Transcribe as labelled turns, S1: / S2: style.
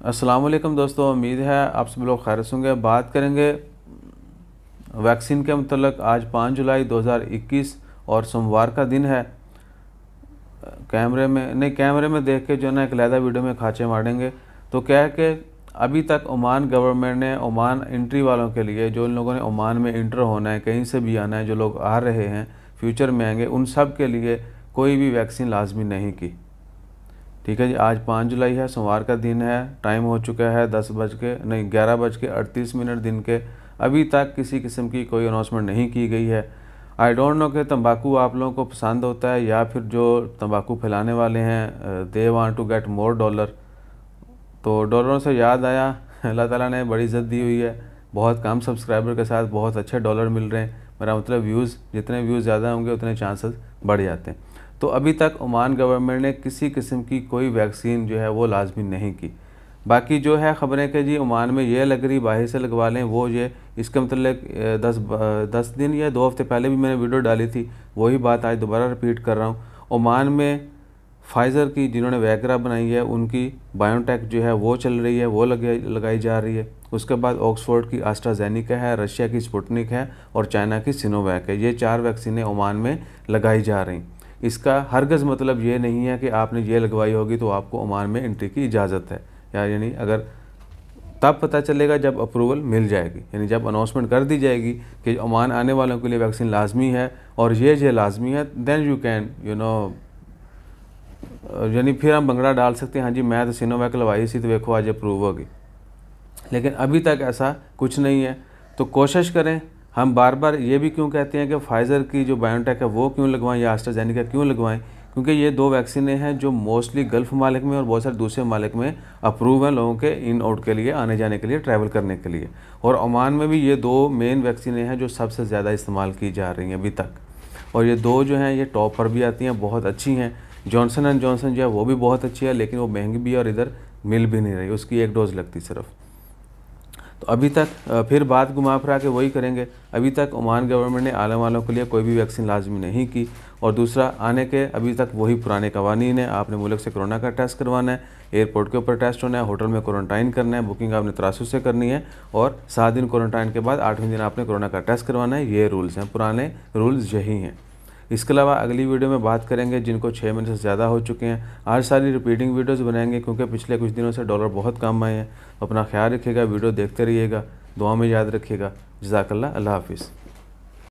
S1: अस्सलाम वालेकुम दोस्तों, उम्मीद है आप सब लोग खैरियत होंगे। बात करेंगे वैक्सीन के मतलब। आज 5 जुलाई 2021 और सोमवार का दिन है। कैमरे में देख के जो ना एक अलहदा वीडियो में खाचे मारेंगे। तो क्या है कि अभी तक ओमान गवर्नमेंट ने ओमान एंट्री वालों के लिए, जो इन लोगों ने ओमान में इंटर होना है, कहीं से भी आना है, जो लोग आ रहे हैं फ्यूचर में आएंगे, उन सब के लिए कोई भी वैक्सीन लाजमी नहीं की। ठीक है जी, आज 5 जुलाई है, सोमवार का दिन है। टाइम हो चुका है 11:38 दिन के। अभी तक किसी किस्म की कोई अनाउंसमेंट नहीं की गई है। आई डोंट नो कि तंबाकू आप लोगों को पसंद होता है या फिर जो तंबाकू फैलाने वाले हैं they want to get more dollar. तो डॉलरों से याद आया, अल्लाह ताला ने बड़ी इज़्ज़त दी हुई है। बहुत कम सब्सक्राइबर के साथ बहुत अच्छे डॉलर मिल रहे हैं। मेरा मतलब व्यूज़, जितने व्यूज़ ज़्यादा होंगे उतने चांसेस बढ़ जाते हैं। तो अभी तक ओमान गवर्नमेंट ने किसी किस्म की कोई वैक्सीन जो है वो लाजमी नहीं की। बाकी जो है ख़बरें कि जी ओमान में ये लग रही बाहर से लगवा लें, वो ये इसका मतलब 10 दिन या 2 हफ्ते पहले भी मैंने वीडियो डाली थी, वही बात आज दोबारा रिपीट कर रहा हूँ। ओमान में फाइज़र की जिन्होंने वैगरा बनाई है उनकी बायोटेक जो है वो चल रही है, वो लगाई जा रही है। उसके बाद ऑक्सफोर्ड की एस्ट्राजेनेका है, रशिया की स्पुतनिक है और चाइना की सिनोवैक है। ये 4 वैक्सीनें ओमान में लगाई जा रही। इसका हरगज़ मतलब ये नहीं है कि आपने ये लगवाई होगी तो आपको ओमान में एंट्री की इजाज़त है, यानी अगर तब पता चलेगा जब अप्रूवल मिल जाएगी, यानी जब अनाउंसमेंट कर दी जाएगी कि ओमान आने वालों के लिए वैक्सीन लाजमी है और ये लाजमी है, देन यू कैन यानी फिर हम भंगड़ा डाल सकते हैं, हाँ जी मैं तो सिनोवैक लगवाई थी तो देखो आज अप्रूव होगी। लेकिन अभी तक ऐसा कुछ नहीं है। तो कोशिश करें। हम बार बार ये भी क्यों कहते हैं कि फाइज़र की जो बायोटेक है वो क्यों लगवाएं या एस्ट्राजेनेका क्यों लगवाएं, क्योंकि ये 2 वैक्सीनें हैं जो मोस्टली गल्फ़ ममालिक में और बहुत सारे दूसरे ममालिक में अप्रूव हैं लोगों के इन आउट के लिए, आने जाने के लिए, ट्रैवल करने के लिए। और ओमान में भी ये 2 मेन वैक्सीनें हैं जो सबसे ज़्यादा इस्तेमाल की जा रही हैं अभी तक। और ये 2 जो हैं ये टॉप पर भी आती हैं, बहुत अच्छी हैं। जॉनसन एंड जॉनसन जो है वो भी बहुत अच्छी है, लेकिन वो महंगी भी है और इधर मिल भी नहीं रही, उसकी 1 डोज़ लगती सिर्फ। तो अभी तक फिर बात घुमा फिरा के वही करेंगे। अभी तक ओमान गवर्नमेंट ने आने वालों के लिए कोई भी वैक्सीन लाजमी नहीं की। और दूसरा, आने के अभी तक वही पुराने कवानीन है। आपने मुल्क से कोरोना का टेस्ट करवाना है, एयरपोर्ट के ऊपर टेस्ट होना है, होटल में क्वारंटाइन करना है, बुकिंग आपने तरासू से करनी है और 7 दिन क्वारंटाइन के बाद 8वें दिन आपने कोरोना का टेस्ट करवाना है। ये रूल्स हैं, पुराने रूल्स यही हैं। इसके अलावा अगली वीडियो में बात करेंगे जिनको 6 महीने से ज़्यादा हो चुके हैं। आज सारी रिपीटिंग वीडियोस बनाएंगे क्योंकि पिछले कुछ दिनों से डॉलर बहुत कम आए हैं। अपना ख्याल रखिएगा, वीडियो देखते रहिएगा, दुआ में याद रखिएगा। जज़ाकल्लाह, अल्लाह हाफिज़।